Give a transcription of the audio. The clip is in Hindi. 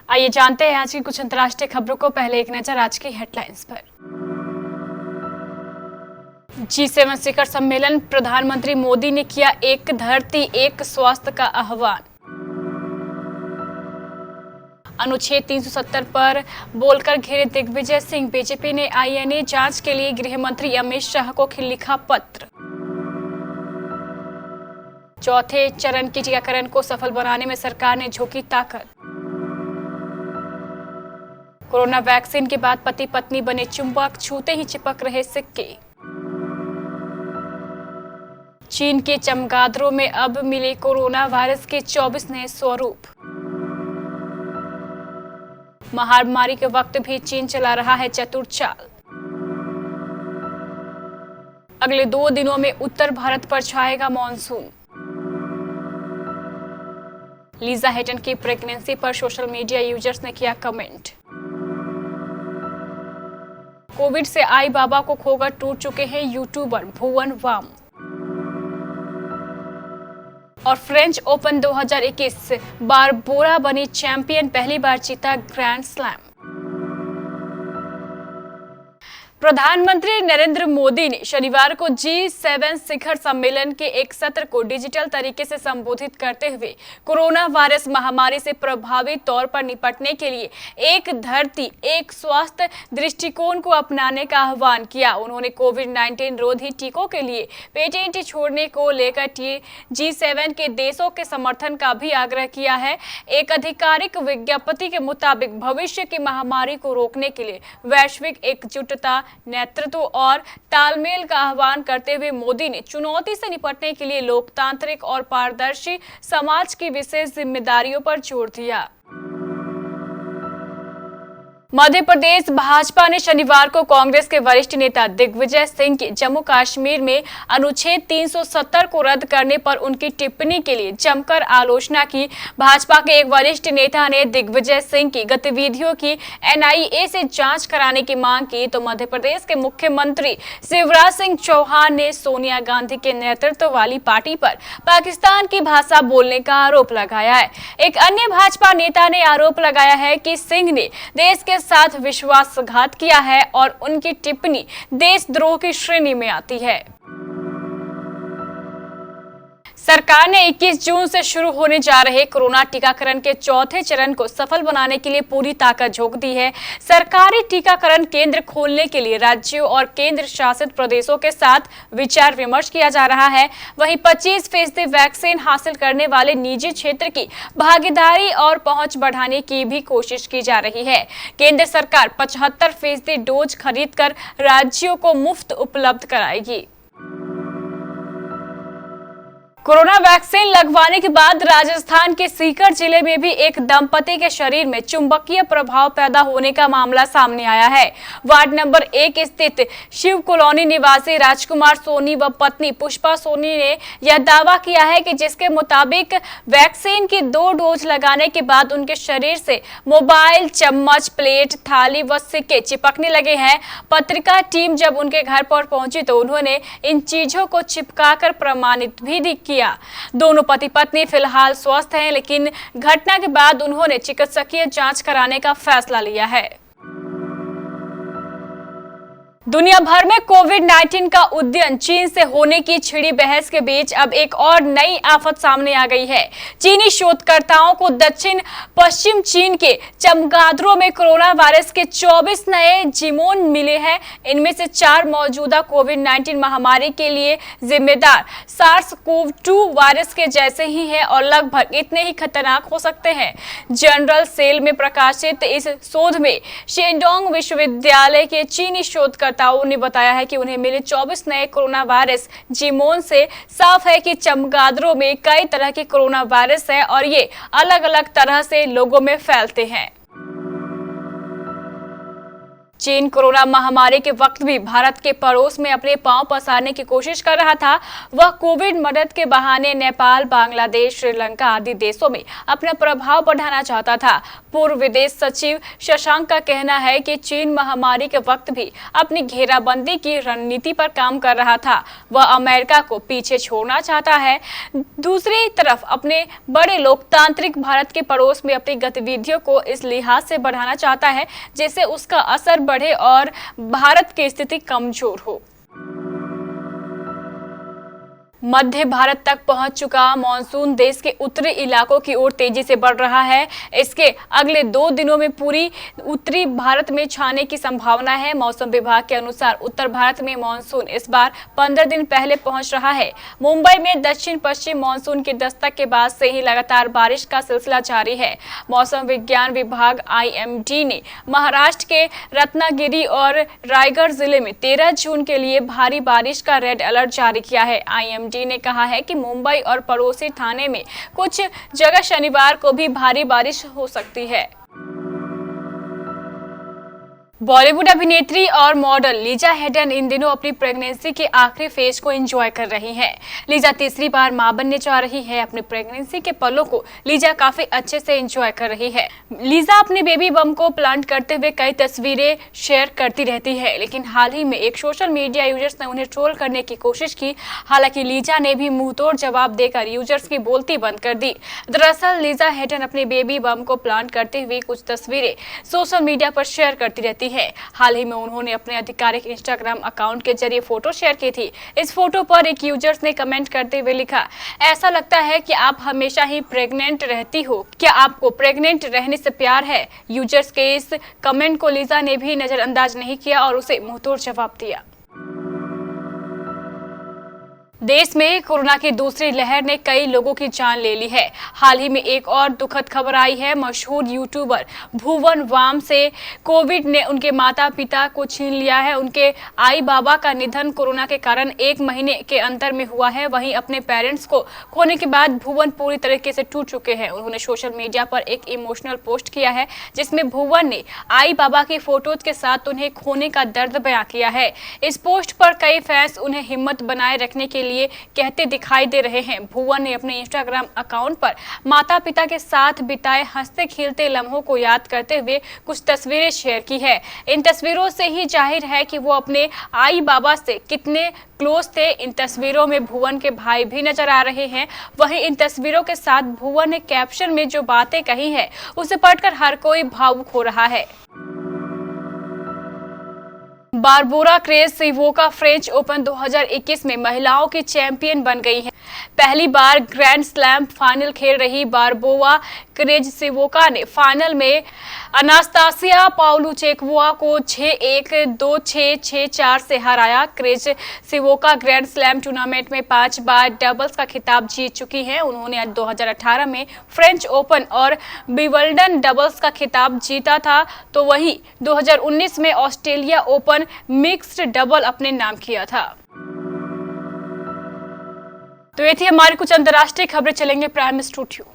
आइए जानते हैं आज की कुछ अंतर्राष्ट्रीय खबरों को। पहले एक नजर आज की हेडलाइंस पर। G7 शिखर सम्मेलन, प्रधानमंत्री मोदी ने किया एक धरती एक स्वास्थ्य का आह्वान। अनुच्छेद 370 पर बोलकर घिरे दिग्विजय सिंह, बीजेपी ने INA जांच के लिए गृह मंत्री अमित शाह को लिखा पत्र। चौथे चरण के टीकाकरण को सफल बनाने में सरकार ने झोंकी ताकत। कोरोना वैक्सीन के बाद पति पत्नी बने चुंबक, छूते ही चिपक रहे सिक्के। चीन के चमगादड़ों में अब मिले कोरोना वायरस के 24 नए स्वरूप। महामारी के वक्त भी चीन चला रहा है चतुर चाल। अगले 2 दिनों में उत्तर भारत पर छाएगा मॉनसून। लीजा हेटन की प्रेगनेंसी पर सोशल मीडिया यूजर्स ने किया कमेंट। कोविड से आई बाबा को खोकर टूट चुके हैं यूट्यूबर भुवन वाम। और फ्रेंच ओपन 2021 बारबोरा बनी चैंपियन, पहली बार जीता ग्रैंड स्लैम। प्रधानमंत्री नरेंद्र मोदी ने शनिवार को G7 शिखर सम्मेलन के एक सत्र को डिजिटल तरीके से संबोधित करते हुए कोरोना वायरस महामारी से प्रभावी तौर पर निपटने के लिए एक धरती एक स्वास्थ्य दृष्टिकोण को अपनाने का आह्वान किया। उन्होंने कोविड-19 रोधी टीकों के लिए पेटेंट छोड़ने को लेकर G7 के देशों के समर्थन का भी आग्रह किया है। एक आधिकारिक विज्ञप्ति के मुताबिक भविष्य की महामारी को रोकने के लिए वैश्विक एकजुटता, नेतृत्व और तालमेल का आह्वान करते हुए मोदी ने चुनौती से निपटने के लिए लोकतांत्रिक और पारदर्शी समाज की विशेष जिम्मेदारियों पर जोर दिया। मध्य प्रदेश भाजपा ने शनिवार को कांग्रेस के वरिष्ठ नेता दिग्विजय सिंह की जम्मू कश्मीर में अनुच्छेद 370 को रद्द करने पर उनकी टिप्पणी के लिए जमकर आलोचना की। भाजपा के एक वरिष्ठ नेता ने दिग्विजय सिंह की गतिविधियों की NIA से जांच कराने की मांग की, तो मध्य प्रदेश के मुख्यमंत्री शिवराज सिंह चौहान ने सोनिया गांधी के नेतृत्व वाली पार्टी पर पाकिस्तान की भाषा बोलने का आरोप लगाया है। एक अन्य भाजपा नेता ने आरोप लगाया है कि सिंह ने देश के साथ विश्वासघात किया है और उनकी टिप्पणी देशद्रोह की श्रेणी में आती है। सरकार ने 21 जून से शुरू होने जा रहे कोरोना टीकाकरण के चौथे चरण को सफल बनाने के लिए पूरी ताकत झोंक दी है। सरकारी टीकाकरण केंद्र खोलने के लिए राज्यों और केंद्र शासित प्रदेशों के साथ विचार विमर्श किया जा रहा है। वहीं 25% वैक्सीन हासिल करने वाले निजी क्षेत्र की भागीदारी और पहुंच बढ़ाने की भी कोशिश की जा रही है। केंद्र सरकार 75% डोज खरीदकर राज्यों को मुफ्त उपलब्ध कराएगी। कोरोना वैक्सीन लगवाने के बाद राजस्थान के सीकर जिले में भी एक दंपति के शरीर में चुंबकीय प्रभाव पैदा होने का मामला सामने आया है। वार्ड नंबर 1 स्थित शिव कॉलोनी निवासी राजकुमार सोनी व पत्नी पुष्पा सोनी ने यह दावा किया है कि जिसके मुताबिक वैक्सीन की 2 डोज लगाने के बाद उनके शरीर से मोबाइल, चम्मच, प्लेट, थाली व सिक्के चिपकने लगे हैं। पत्रिका टीम जब उनके घर पर पहुंची तो उन्होंने इन चीजों को चिपकाकर प्रमाणित भी किया। दोनों पति पत्नी फिलहाल स्वस्थ हैं, लेकिन घटना के बाद उन्होंने चिकित्सकीय जांच कराने का फैसला लिया है। दुनिया भर में कोविड-19 का उद्यन चीन से होने की छिड़ी बहस के बीच अब एक और नई आफत सामने आ गई है। चीनी शोधकर्ताओं को दक्षिण पश्चिम चीन के चमगादड़ों में कोरोना वायरस के 24 नए जीनोम मिले हैं। इनमें से 4 मौजूदा कोविड-19 महामारी के लिए जिम्मेदार SARS-CoV-2 वायरस के जैसे ही हैं और लगभग इतने ही खतरनाक हो सकते हैं। जनरल सेल में प्रकाशित इस शोध में शेंडोंग विश्वविद्यालय के चीनी शोधकर्ताओं ने बताया है कि उन्हें मिले 24 नए कोरोना वायरस जीनोम से साफ है कि चमगादड़ों में कई तरह के कोरोना वायरस है और ये अलग अलग तरह से लोगों में फैलते हैं। चीन कोरोना महामारी के वक्त भी भारत के पड़ोस में अपने पांव पसारने की कोशिश कर रहा था। वह कोविड मदद के बहाने नेपाल, बांग्लादेश, श्रीलंका आदि देशों में अपना प्रभाव बढ़ाना चाहता था। पूर्व विदेश सचिव शशांक का कहना है कि चीन महामारी के वक्त भी अपनी घेराबंदी की रणनीति पर काम कर रहा था। वह अमेरिका को पीछे छोड़ना चाहता है। दूसरी तरफ अपने बड़े लोकतांत्रिक भारत के पड़ोस में अपनी गतिविधियों को इस लिहाज से बढ़ाना चाहता है जिससे उसका असर बढ़े और भारत की स्थिति कमजोर हो। मध्य भारत तक पहुंच चुका मॉनसून देश के उत्तरी इलाकों की ओर तेजी से बढ़ रहा है। इसके अगले 2 दिनों में पूरी उत्तरी भारत में छाने की संभावना है। मौसम विभाग के अनुसार उत्तर भारत में मॉनसून इस बार 15 दिन पहले पहुंच रहा है। मुंबई में दक्षिण पश्चिम मॉनसून की दस्तक के बाद से ही लगातार बारिश का सिलसिला जारी है। मौसम विज्ञान विभाग IMD ने महाराष्ट्र के रत्नागिरी और रायगढ़ जिले में 13 जून के लिए भारी बारिश का रेड अलर्ट जारी किया है। IMD ने कहा है कि मुंबई और पड़ोसी ठाणे में कुछ जगह शनिवार को भी भारी बारिश हो सकती है। बॉलीवुड अभिनेत्री और मॉडल लीजा हेडन इन दिनों अपनी प्रेगनेंसी के आखिरी फेज को एंजॉय कर रही हैं। लीजा तीसरी बार मां बनने जा रही है। अपनी प्रेगनेंसी के पलों को लीजा काफी अच्छे से एंजॉय कर रही है। लीजा अपने बेबी बम को प्लांट करते हुए कई तस्वीरें शेयर करती रहती है, लेकिन हाल ही में एक सोशल मीडिया यूजर्स ने उन्हें ट्रोल करने की कोशिश की। हालांकि लीजा ने भी मुंहतोड़ जवाब देकर यूजर्स की बोलती बंद कर दी। दरअसल लीजा हेडन अपने बेबी बम को प्लांट करते हुए कुछ तस्वीरें सोशल मीडिया पर शेयर करती रहती है। हाल ही में उन्होंने अपने आधिकारिक इंस्टाग्राम अकाउंट के जरिए फोटो शेयर की थी। इस फोटो पर एक यूजर्स ने कमेंट करते हुए लिखा, ऐसा लगता है कि आप हमेशा ही प्रेग्नेंट रहती हो, क्या आपको प्रेग्नेंट रहने से प्यार है? यूजर्स के इस कमेंट को लीजा ने भी नजरअंदाज नहीं किया और उसे मुंहतोड़ जवाब दिया। देश में कोरोना की दूसरी लहर ने कई लोगों की जान ले ली है। हाल ही में एक और दुखद खबर आई है। मशहूर यूट्यूबर भुवन वाम से कोविड ने उनके माता पिता को छीन लिया है। उनके आई बाबा का निधन कोरोना के कारण 1 महीने के अंतर में हुआ है। वहीं अपने पेरेंट्स को खोने के बाद भुवन पूरी तरीके से टूट चुके हैं। उन्होंने सोशल मीडिया पर एक इमोशनल पोस्ट किया है जिसमें भुवन ने आई बाबा की फोटोज के साथ उन्हें खोने का दर्द बयां किया है। इस पोस्ट पर कई फैंस उन्हें हिम्मत बनाए रखने के लिए कहते दिखाई दे रहे हैं। भुवन ने अपने इंस्टाग्राम अकाउंट पर माता पिता के साथ बिताए हंसते खेलते लम्हों को याद करते हुए कुछ तस्वीरें शेयर की है। इन तस्वीरों से ही जाहिर है कि वो अपने आई बाबा से कितने क्लोज थे। इन तस्वीरों में भुवन के भाई भी नजर आ रहे हैं। वहीं इन तस्वीरों के साथ भुवन ने कैप्शन में जो बातें कही है उसे पढ़कर हर कोई भावुक हो रहा है। बारबोरा क्रेजोविका फ्रेंच ओपन 2021 में महिलाओं की चैंपियन बन गई है। पहली बार ग्रैंड स्लैम फाइनल खेल रही बारबोरा क्रेजोविका ने फाइनल में अनास्तासिया पाउलुचेकोवा को 6-1, 2-6, 6-4 से हराया। क्रेजोविका ग्रैंड स्लैम टूर्नामेंट में 5 बार डबल्स का खिताब जीत चुकी हैं। उन्होंने 2018 में फ्रेंच ओपन और विंबलडन डबल्स का खिताब जीता था, तो वहीं 2019 में ऑस्ट्रेलिया ओपन मिक्स्ड डबल अपने नाम किया था। तो ये थी हमारी कुछ अंतर्राष्ट्रीय खबरें। चलेंगे प्राइम स्टूडियो।